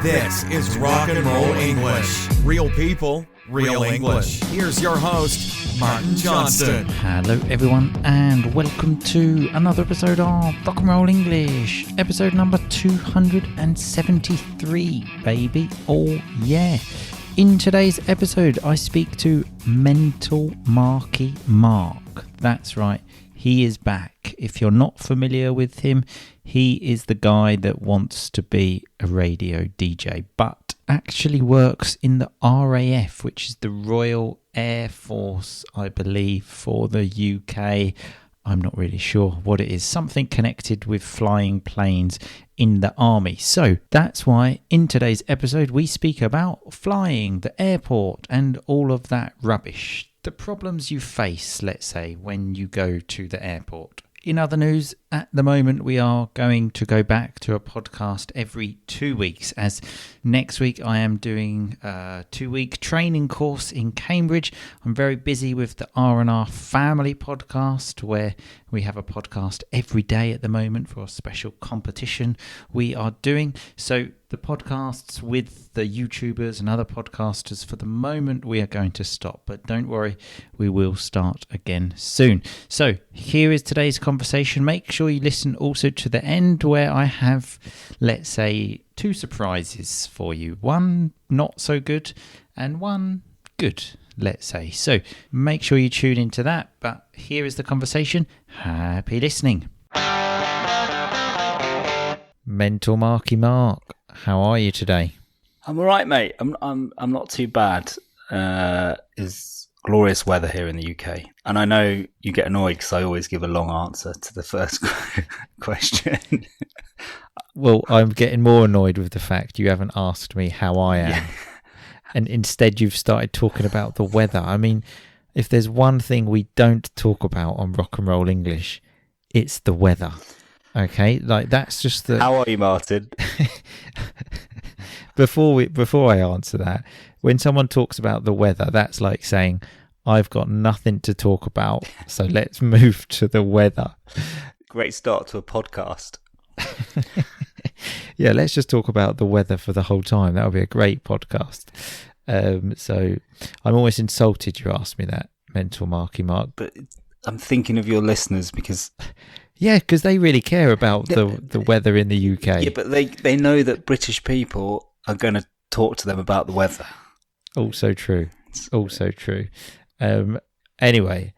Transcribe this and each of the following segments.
This is Rock and Roll English. Real people, real English. Here's your host, Martin Johnston. Hello everyone and welcome to another episode of Rock and Roll English. Episode number 273, baby. Oh yeah. In today's episode, I speak to Mental Marky Mark. That's right, he is back. If you're not familiar with him, he is the guy that wants to be a radio DJ, but actually works in the RAF, which is the Royal Air Force, I believe, for the UK. I'm not really sure what it is. Something connected with flying planes in the army. So that's why in today's episode we speak about flying, the airport, and all of that rubbish. The problems you face, let's say, when you go to the airport. In other news, at the moment we are going to go back to a podcast every 2 weeks, as next week I am doing a 2-week training course in Cambridge. I'm very busy with the R&R Family podcast, where we have a podcast every day at the moment for a special competition we are doing. So the podcasts with the YouTubers and other podcasters, for the moment we are going to stop, but don't worry, we will start again soon. So here is today's conversation. Make sure you listen also to the end, where I have, let's say, 2 surprises for you. One not so good and one good, let's say. So make sure you tune into that. But here is the conversation. Happy listening. Mental Marky Mark, how are you today? I'm all right, mate. I'm not too bad. It's glorious weather here in the UK, and I know you get annoyed because I always give a long answer to the first question. Well, I'm getting more annoyed with the fact you haven't asked me how I am, and instead you've started talking about the weather. I mean, if there's one thing we don't talk about on Rock and Roll English, it's the weather. Okay, like that's just the. How are you, Martin? Before I answer that, when someone talks about the weather, that's like saying, I've got nothing to talk about, so let's move to the weather. Great start to a podcast. Yeah, let's just talk about the weather for the whole time. That would be a great podcast. So I'm almost insulted you asked me that, Mental Marky Mark. But I'm thinking of your listeners because... Yeah, because they really care about the weather in the UK. Yeah, but they know that British people are going to talk to them about the weather. Also true. Also true. Anyway,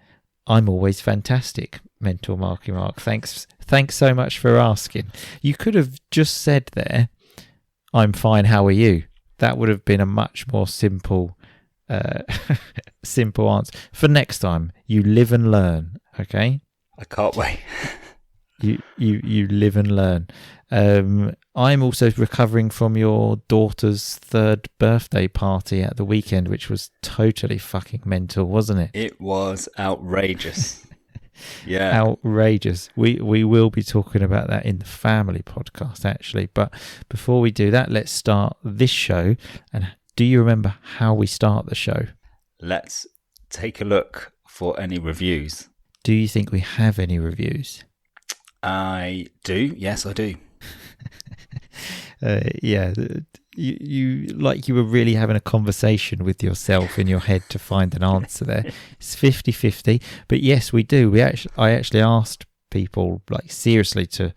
I'm always fantastic, Mental Marky Mark. Thanks so much for asking. You could have just said there, I'm fine, how are you? That would have been a much more simple simple answer. For next time, you live and learn, okay? I can't wait. You live and learn. I'm also recovering from your daughter's 3rd birthday party at the weekend, which was totally fucking mental, wasn't it? It was outrageous. Yeah. Outrageous. We will be talking about that in the family podcast, actually. But before we do that, let's start this show. And do you remember how we start the show? Let's take a look for any reviews. Do you think we have any reviews? I do. Yes, I do. Yeah, you were really having a conversation with yourself in your head to find an answer there. It's 50-50, but yes, we do. I actually asked people, like, seriously, to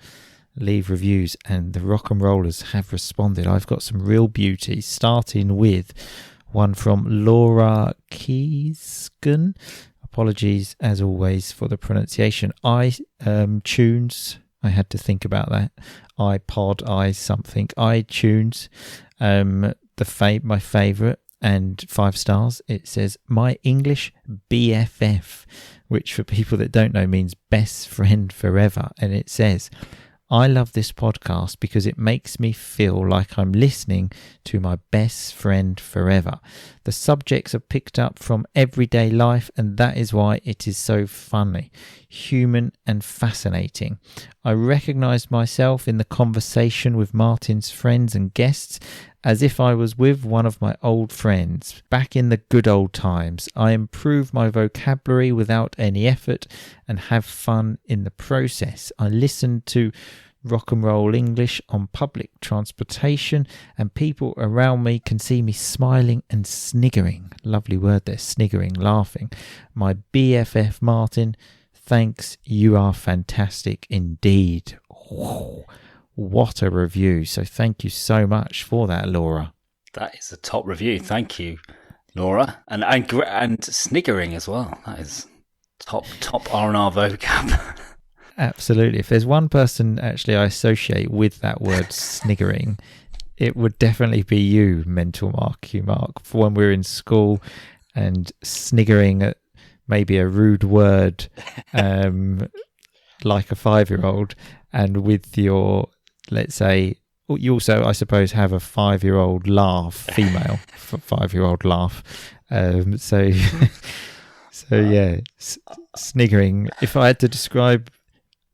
leave reviews, and the rock and rollers have responded. I've got some real beauties, starting with one from Laura Keeeeeeeeep. Apologies, as always, for the pronunciation. iTunes. I had to think about that. iPod, iTunes. My favourite, and 5 stars. It says, my English BFF, which for people that don't know means best friend forever. And it says, I love this podcast because it makes me feel like I'm listening to my best friend forever. The subjects are picked up from everyday life, and that is why it is so funny, human and fascinating. I recognise myself in the conversation with Martin's friends and guests as if I was with one of my old friends. Back in the good old times, I improve my vocabulary without any effort and have fun in the process. I listen to rock and roll English on public transportation, and people around me can see me smiling and sniggering. Lovely word there, sniggering, laughing. My BFF Martin, thanks, you are fantastic indeed. Whoa, what a review. So thank you so much for that, Laura. That is a top review. Thank you, Laura. And sniggering as well. That is top R&R vocab. Absolutely. If there's one person actually I associate with that word sniggering, it would definitely be you, Mental Marky Mark, for when we're in school and sniggering at maybe a rude word like a 5-year-old, and with your, let's say, you also, I suppose, have a 5-year-old laugh, female 5-year-old laugh. So yeah, sniggering. If I had to describe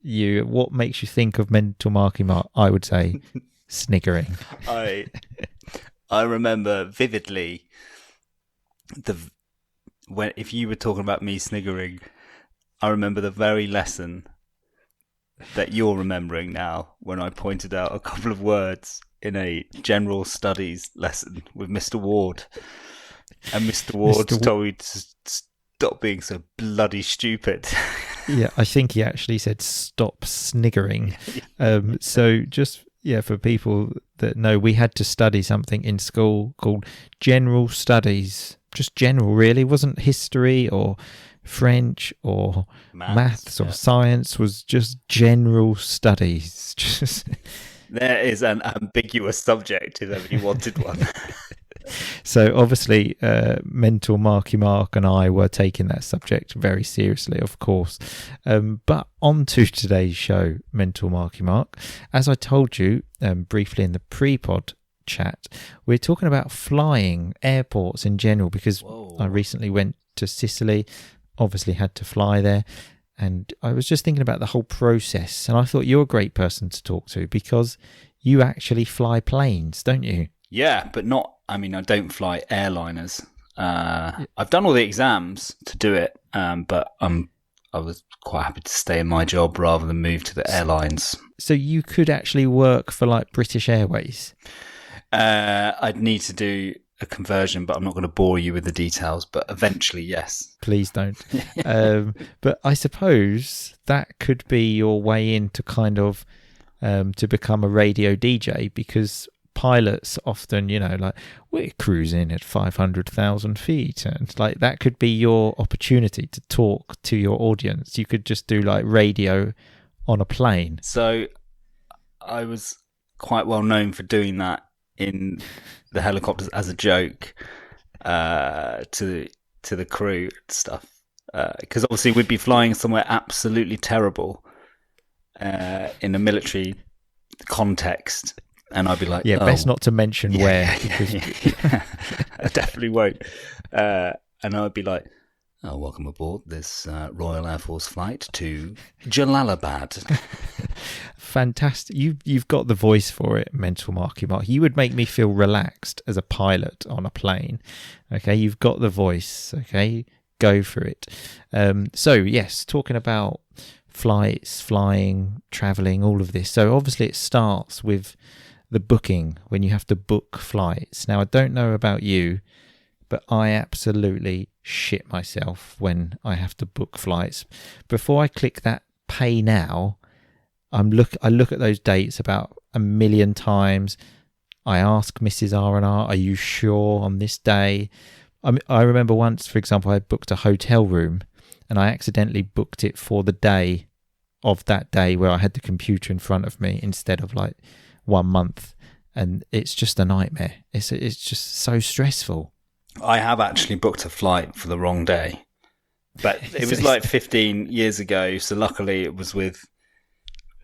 you, what makes you think of Mental Marky Mark, I would say sniggering. I remember vividly if you were talking about me sniggering, I remember the very lesson that you're remembering now when I pointed out a couple of words in a general studies lesson with Mr. Ward. And Mr. Ward told me to stop being so bloody stupid. Yeah, I think he actually said stop sniggering. So just, for people that know, we had to study something in school called general studies. Just general, really. It wasn't history or French or maths or science, was just general studies. There is an ambiguous subject if ever you wanted one. So obviously Mental Marky Mark and I were taking that subject very seriously, of course. But on to today's show, Mental Marky Mark. As I told you briefly in the pre-pod chat, we're talking about flying, airports in general, because I recently went to Sicily, obviously had to fly there, and I was just thinking about the whole process, and I thought you're a great person to talk to because you actually fly planes, don't you? Yeah, but I don't fly airliners. I've done all the exams to do it, but I was quite happy to stay in my job rather than move to the airlines. So you could actually work for like British Airways? I'd need to do a conversion, but I'm not going to bore you with the details, but eventually, yes. Please don't. But I suppose that could be your way in to kind of to become a radio DJ, because pilots often, like, we're cruising at 500,000 feet, and like that could be your opportunity to talk to your audience. You could just do like radio on a plane. So I was quite well known for doing that in the helicopters as a joke to the crew and stuff, because obviously we'd be flying somewhere absolutely terrible in a military context, and I'd be like, best not to mention where, because I definitely won't. And I'd be like, welcome aboard this Royal Air Force flight to Jalalabad. Fantastic. You've got the voice for it, Mental Marky Mark. You would make me feel relaxed as a pilot on a plane. Okay, you've got the voice. Okay, go for it. So yes, talking about flights, flying, traveling, all of this. So obviously it starts with the booking, when you have to book flights. Now, I don't know about you, but I absolutely shit myself when I have to book flights. Before I click that pay now, I look at those dates about a million times. I ask Mrs. R&R, are you sure on this day? I remember once, for example, I booked a hotel room and I accidentally booked it for the day of that day where I had the computer in front of me instead of like 1 month. And it's just a nightmare. It's just so stressful. I have actually booked a flight for the wrong day, but it was like 15 years ago. So luckily it was with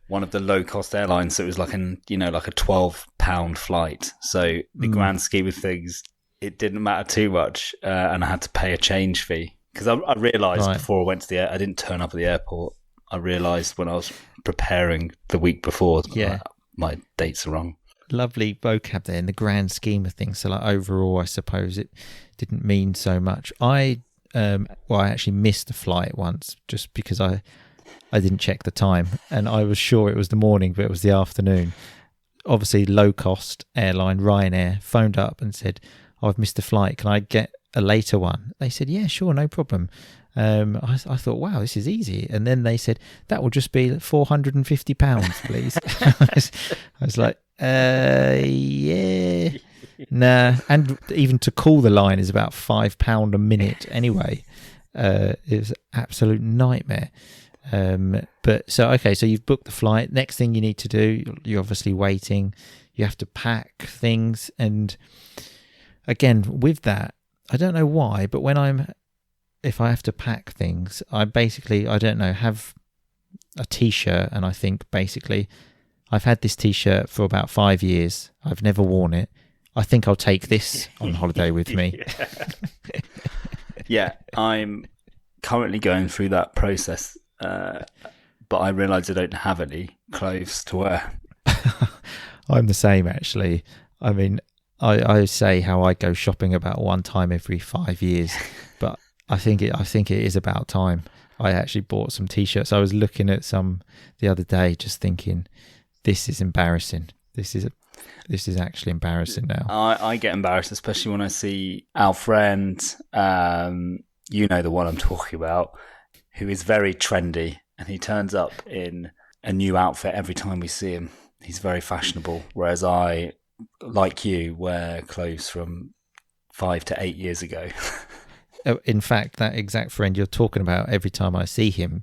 one of the low cost airlines. So it was like like a £12 flight. So the grand scheme of things, it didn't matter too much. And I had to pay a change fee because I realized before I went to I didn't turn up at the airport. I realized when I was preparing the week before, my dates are wrong. Lovely vocab there in the grand scheme of things. So like overall, I suppose it didn't mean so much. I actually missed a flight once just because I I didn't check the time, and I was sure it was the morning, but it was the afternoon. Obviously, low-cost airline, Ryanair, phoned up and said, I've missed a flight. Can I get a later one? They said, yeah, sure, no problem. I thought, wow, this is easy. And then they said, that will just be £450, please. I was like, yeah. Nah. And even to call the line is about £5 a minute anyway. It was an absolute nightmare. But so you've booked the flight. Next thing you need to do, you're obviously waiting. You have to pack things. And again, with that, I don't know why, but if I have to pack things, I don't know, have a t-shirt, and I think basically I've had this t-shirt for about 5 years. I've never worn it. I think I'll take this on holiday with me. Yeah, I'm currently going through that process, but I realise I don't have any clothes to wear. I'm the same, actually. I mean, I say how I go shopping about one time every 5 years, but I think it is about time. I actually bought some t-shirts. I was looking at some the other day, just thinking, this is embarrassing. This is actually embarrassing now. I get embarrassed, especially when I see our friend, you know the one I'm talking about, who is very trendy, and he turns up in a new outfit every time we see him. He's very fashionable, whereas I, like you, wear clothes from 5 to 8 years ago. In fact, that exact friend you're talking about, every time I see him,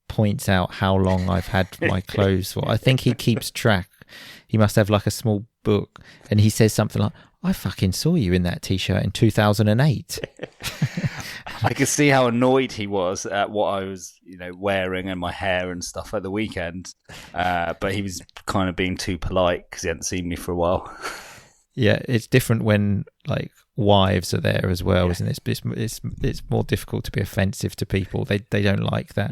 points out how long I've had my clothes for. I think he keeps track. He must have like a small book, and he says something like, I fucking saw you in that t-shirt in 2008. I could see how annoyed he was at what I was, wearing and my hair and stuff at the weekend. But he was kind of being too polite because he hadn't seen me for a while. Yeah, it's different when like wives are there as well, isn't it? It's more difficult to be offensive to people. They don't like that.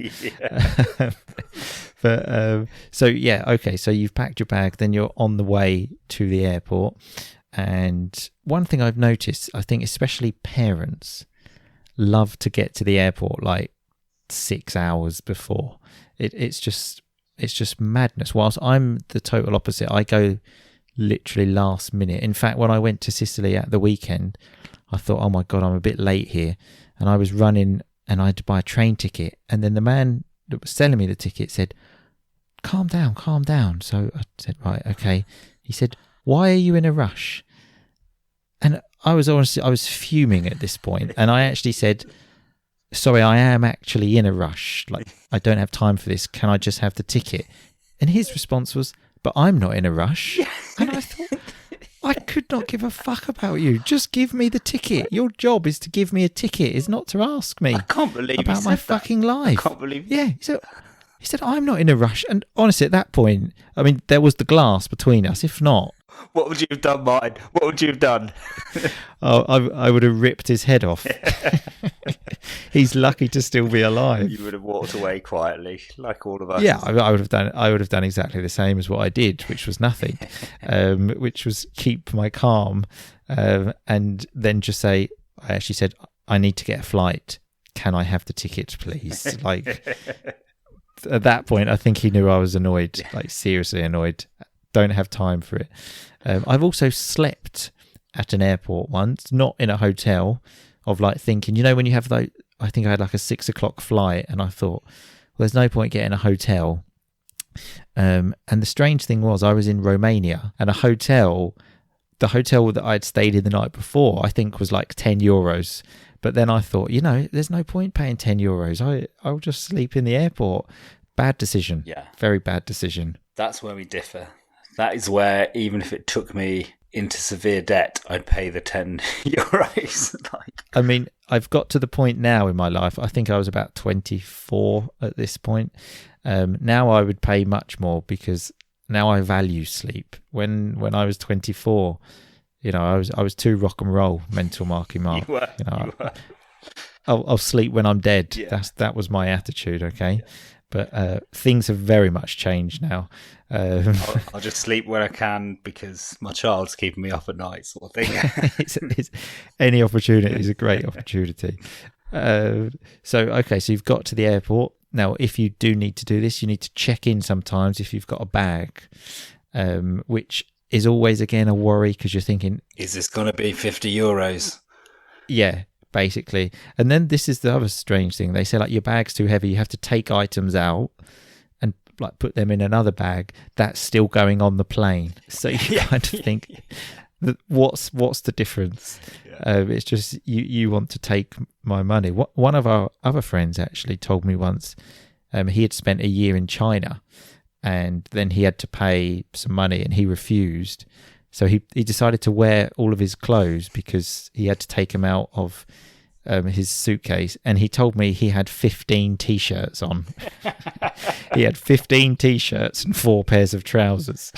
Yeah. But so you've packed your bag, then you're on the way to the airport. And one thing I've noticed, I think especially parents love to get to the airport like 6 hours before. It's just madness. Whilst I'm the total opposite, I go literally last minute. In fact, when I went to Sicily at the weekend, I thought, oh my God, I'm a bit late here. And I was running and I had to buy a train ticket. And then the man that was selling me the ticket said, calm down. So I said, right, okay. He said, why are you in a rush? And I was fuming at this point. And I actually said, sorry, I am actually in a rush. Like, I don't have time for this. Can I just have the ticket? And his response was, but I'm not in a rush. And I thought, I could not give a fuck about you. Just give me the ticket. Your job is to give me a ticket, is not to ask me about my fucking life. I can't believe Yeah. He said, I'm not in a rush. And honestly, at that point, I mean, there was the glass between us. If not... What would you have done, Martin? What would you have done? I would have ripped his head off. He's lucky to still be alive. You would have walked away quietly, like all of us. Yeah, I would have done exactly the same as what I did, which was nothing, which was keep my calm, and then just say, I actually said, I need to get a flight. Can I have the ticket, please? Like, at that point, I think he knew I was annoyed, like seriously annoyed. Don't have time for it. I've also slept at an airport once, not in a hotel, of like thinking, when you have like, I think I had like a 6 o'clock flight, and I thought, well, there's no point getting a hotel. And the strange thing was, I was in Romania, and the hotel that I'd stayed in the night before, I think was like €10. But then I thought, there's no point paying €10. I'll just sleep in the airport. Bad decision. Yeah. Very bad decision. That's where we differ. That is where, even if it took me into severe debt, I'd pay the €10. I mean, I've got to the point now in my life, I think I was about 24 at this point. Now I would pay much more because now I value sleep. When I was 24, I was too rock and roll, mental Marky Mark. You were. I'll sleep when I'm dead. Yeah. That was my attitude, okay? Yeah. But things have very much changed now. I'll just sleep when I can because my child's keeping me up at night, sort of thing. it's any opportunity is a great opportunity. So you've got to the airport. Now, if you do need to do this, you need to check in sometimes if you've got a bag, which is always, again, a worry because you're thinking, is this going to be €50? Yeah, basically. And then this is the other strange thing. They say, like, your bag's too heavy. You have to take items out and like put them in another bag that's still going on the plane. So you kind of think, what's the difference? It's just you want to take my money. One of our other friends actually told me once he had spent a year in China and then he had to pay some money and he refused. So he decided to wear all of his clothes because he had to take them out of his suitcase. And he told me he had 15 T-shirts on. He had 15 T-shirts and 4 pairs of trousers.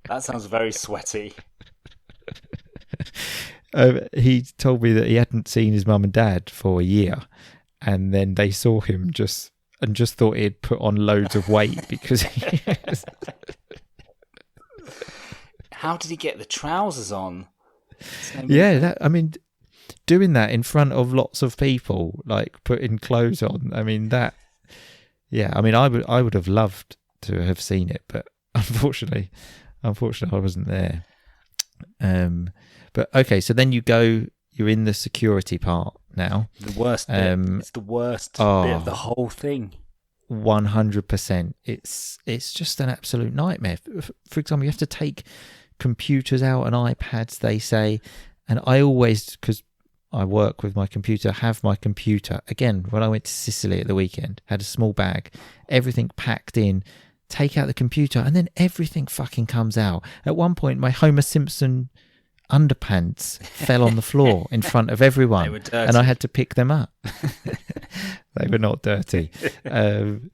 That sounds very sweaty. He told me that he hadn't seen his mum and dad for a year. And then they saw him just thought he'd put on loads of weight because he was... How did he get the trousers on? Yeah, doing that in front of lots of people, like putting clothes on. I mean, that. Yeah, I mean, I would have loved to have seen it, but unfortunately, I wasn't there. But okay, so then you're in the security part now. The worst bit. It's the worst bit of the whole thing. 100%. It's just an absolute nightmare. For example, you have to take computers out and iPads, they say, and I always, because I work with my computer, have my computer. Again, when I went to Sicily at the weekend, had a small bag, everything packed in, take out the computer, and then everything fucking comes out. At one point, my Homer Simpson underpants fell on the floor in front of everyone. They were dirty. And I had to pick them up. They were not dirty. And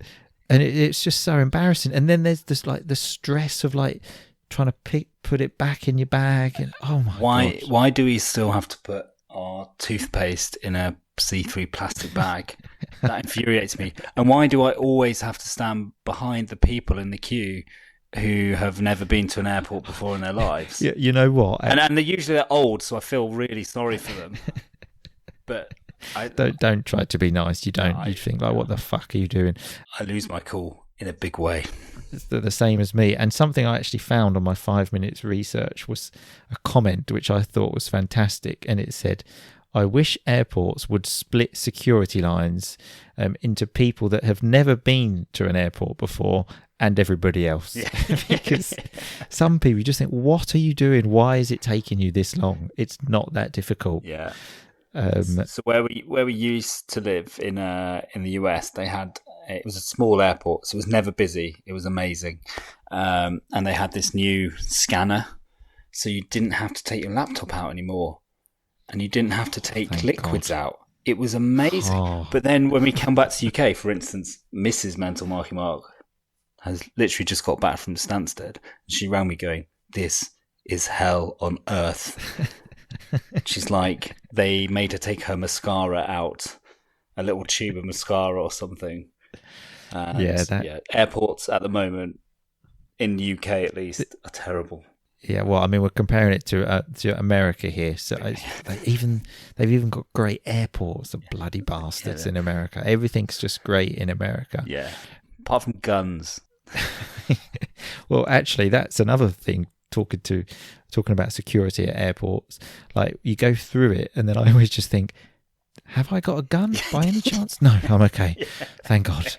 it's just so embarrassing. And then there's this, like, the stress of, like, trying to put it back in your bag, and oh my god! Why do we still have to put our toothpaste in a see-through plastic bag? That infuriates me. And why do I always have to stand behind the people in the queue who have never been to an airport before in their lives? Yeah, you know what? And they're old, so I feel really sorry for them. But don't try to be nice. You don't. You think, like, what the fuck are you doing? I lose my cool in a big way. It's the same as me. And something I actually found on my 5 minutes research was a comment which I thought was fantastic, and it said, I wish airports would split security lines into people that have never been to an airport before and everybody else. Yeah. Because some people, you just think, what are you doing? Why is it taking you this long? It's not that difficult. Yeah. So where we used to live in the US, it was a small airport, so it was never busy. It was amazing, and they had this new scanner, so you didn't have to take your laptop out anymore, and you didn't have to take liquids out. It was amazing. Oh. But then when we come back to the UK, for instance, Mrs. Mental Marky Mark has literally just got back from Stansted, and she rang me going, "This is hell on earth." She's like, they made her take her mascara out, a little tube of mascara or something. And airports at the moment, in the UK at least, are terrible. Yeah, well, I mean, we're comparing it to America here, so they've even got great airports. The bloody bastards in America. Everything's just great in America. Yeah, apart from guns. Well, actually, that's another thing. Talking about security at airports, like, you go through it, and then I always just think, have I got a gun by any chance? No, I'm okay. Yeah. Thank God.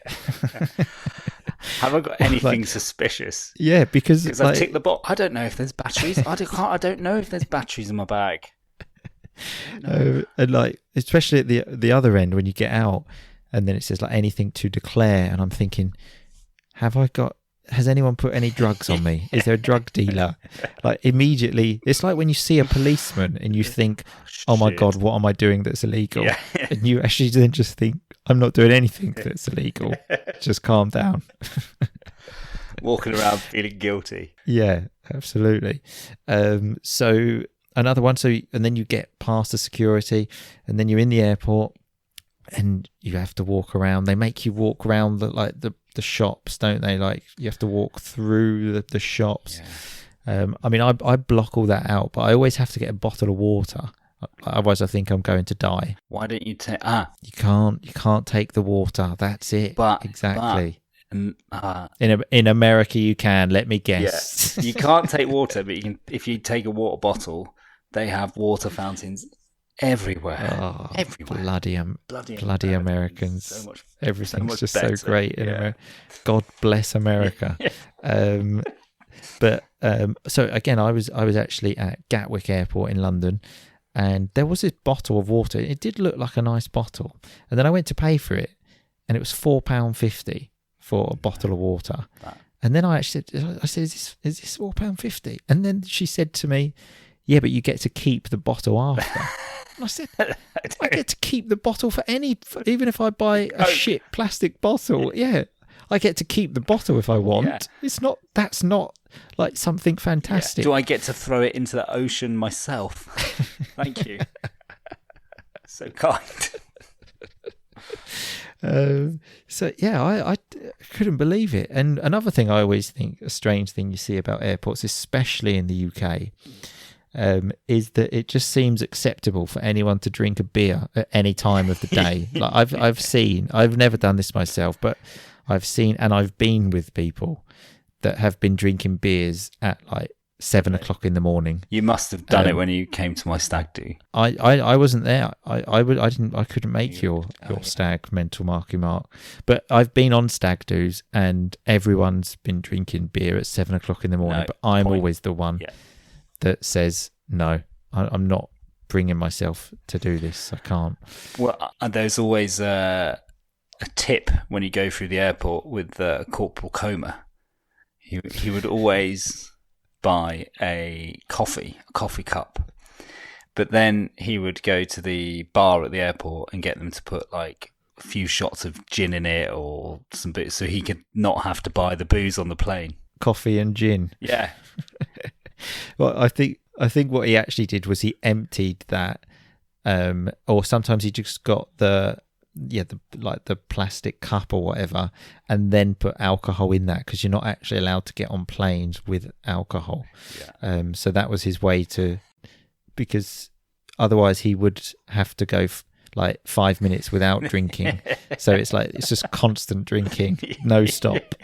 Have I got anything suspicious? Yeah, because I've ticked the box. I don't know if there's batteries. I don't know if there's batteries in my bag. No. And like, especially at the other end when you get out, and then it says, like, anything to declare, and I'm thinking, has anyone put any drugs on me? Is there a drug dealer? Like, immediately, it's like when you see a policeman and you think, oh my God, what am I doing that's illegal? Yeah. And you actually then just think, I'm not doing anything that's illegal. Just calm down. Walking around feeling guilty. Yeah, absolutely. So another one. And then you get past the security, and then you're in the airport, and you have to walk around. They make you walk around the shops, don't they? Like, you have to walk through the shops. Yeah. I mean, I block all that out, but I always have to get a bottle of water Otherwise, I think I'm going to die. Why don't you take... You can't take the water. That's it. Exactly. In America, you can. Let me guess. Yeah. You can't take water, but you can. If you take a water bottle, they have water fountains everywhere. Oh, everywhere. Bloody Americans. So much, Everything's much just better. so great in America. God bless America. So again, I was actually at Gatwick Airport in London, and there was this bottle of water. It did look like a nice bottle, and then I went to pay for it, and it was £4.50 for a bottle of water. And then I said, is this £4.50? And then she said to me, yeah, but you get to keep the bottle after. And I said, I get to keep the bottle even if I buy a shit plastic bottle. Yeah, I get to keep the bottle if I want. Yeah. That's not like something fantastic. Yeah. Do I get to throw it into the ocean myself? Thank you. So kind. I couldn't believe it. And another thing I always think, a strange thing you see about airports, especially in the UK, is that it just seems acceptable for anyone to drink a beer at any time of the day. Like I've never done this myself, but I've seen and I've been with people that have been drinking beers at like 7 o'clock in the morning. You must have done it when you came to my stag do. I wasn't there. I couldn't make your stag mental marky mark. But I've been on stag do's and everyone's been drinking beer at 7 o'clock in the morning. But I'm always the one that says no. I'm not bringing myself to do this. I can't. Well, there's always a tip when you go through the airport with Corporal Coma. He would always buy a coffee cup, but then he would go to the bar at the airport and get them to put like a few shots of gin in it or some bits so he could not have to buy the booze on the plane. Coffee and gin. Yeah. Well, I think what he actually did was he emptied that, or sometimes he just got the plastic cup or whatever, and then put alcohol in that because you're not actually allowed to get on planes with alcohol. Yeah. So that was his way because otherwise he would have to go like 5 minutes without drinking. So it's just constant drinking, no stop.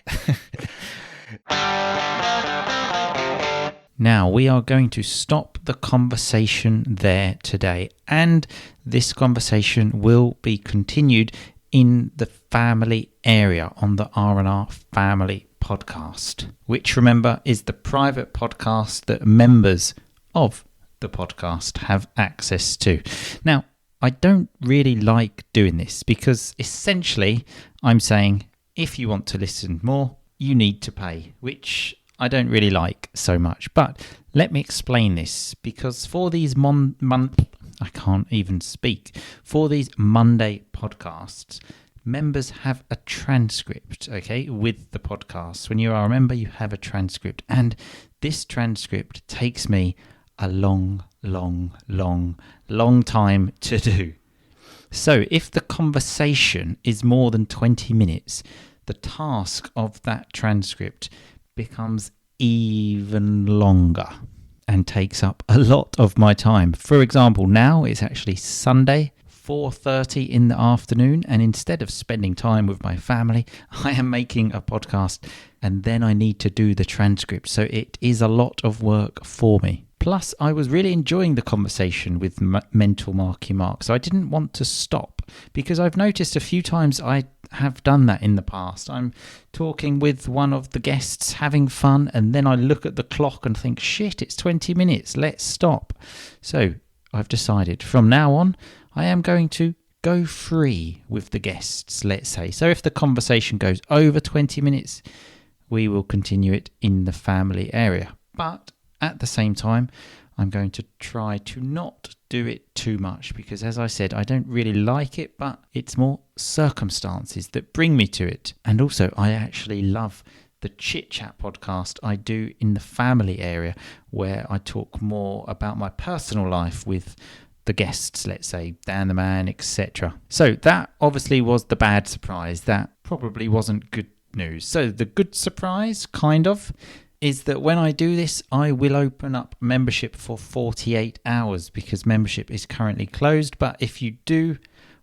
Now, we are going to stop the conversation there today, and this conversation will be continued in the family area on the R&R Family Podcast, which, remember, is the private podcast that members of the podcast have access to. Now, I don't really like doing this because essentially I'm saying if you want to listen more, you need to pay, which I don't really like so much. But let me explain this, because for these I can't even speak. For these Monday podcasts, members have a transcript, okay, with the podcast. When you are a member, you have a transcript. And this transcript takes me a long time to do. So if the conversation is more than 20 minutes, the task of that transcript becomes even longer and takes up a lot of my time. For example, now it's actually Sunday, 4:30 in the afternoon, and instead of spending time with my family, I am making a podcast, and then I need to do the transcript. So it is a lot of work for me. Plus, I was really enjoying the conversation with Mental Marky Mark, so I didn't want to stop, because I've noticed a few times I have done that in the past. I'm talking with one of the guests, having fun, and then I look at the clock and think, shit, it's 20 minutes, let's stop. So I've decided from now on, I am going to go free with the guests, let's say. So if the conversation goes over 20 minutes, we will continue it in the family area. But at the same time, I'm going to try to not do it too much because, as I said, I don't really like it, but it's more circumstances that bring me to it. And also, I actually love the Chit Chat podcast I do in the family area, where I talk more about my personal life with the guests, let's say, Dan the Man, etc. So that obviously was the bad surprise. That probably wasn't good news. So the good surprise, kind of, is that when I do this, I will open up membership for 48 hours because membership is currently closed. But if you do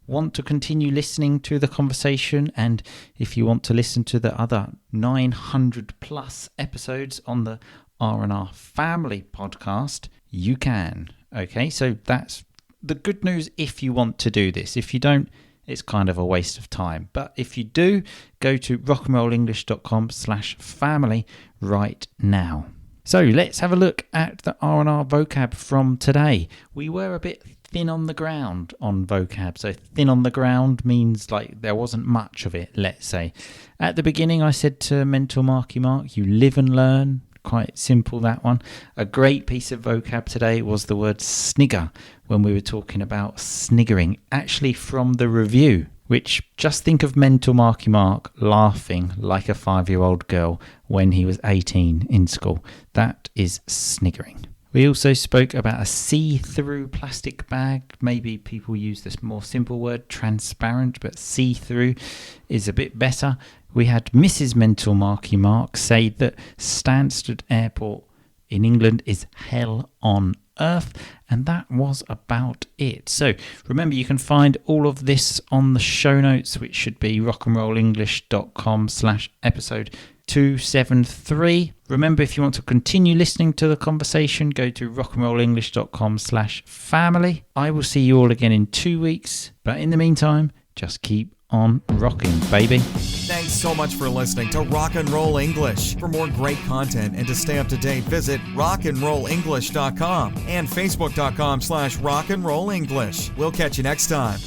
want to continue listening to the conversation, and if you want to listen to the other 900 plus episodes on the R&R Family podcast, you can. Okay, so that's the good news if you want to do this. If you don't, it's kind of a waste of time. But if you do, go to rockandrollenglish.com/family right now. So let's have a look at the R&R vocab from today. We were a bit thin on the ground on vocab. So thin on the ground means like there wasn't much of it, let's say. At the beginning, I said to Mental Marky Mark, you live and learn. Quite simple, that one. A great piece of vocab today was the word snigger when we were talking about sniggering, actually from the review, which just think of Mental Marky Mark laughing like a 5-year-old girl when he was 18 in school. That is sniggering. We also spoke about a see-through plastic bag. Maybe people use this more simple word, transparent, but see-through is a bit better. We had Mrs. Mental Marky Mark say that Stansted Airport in England is hell on earth, and that was about it. So remember, you can find all of this on the show notes, which should be rockandrollenglish.com/episode 273. Remember, if you want to continue listening to the conversation, go to rockandrollenglish.com/family. I will see you all again in 2 weeks, but in the meantime, just keep on rocking, baby. Thanks so much for listening to Rock and Roll English. For more great content and to stay up to date, visit rockandrollenglish.com and facebook.com/rockandrollenglish. We'll catch you next time.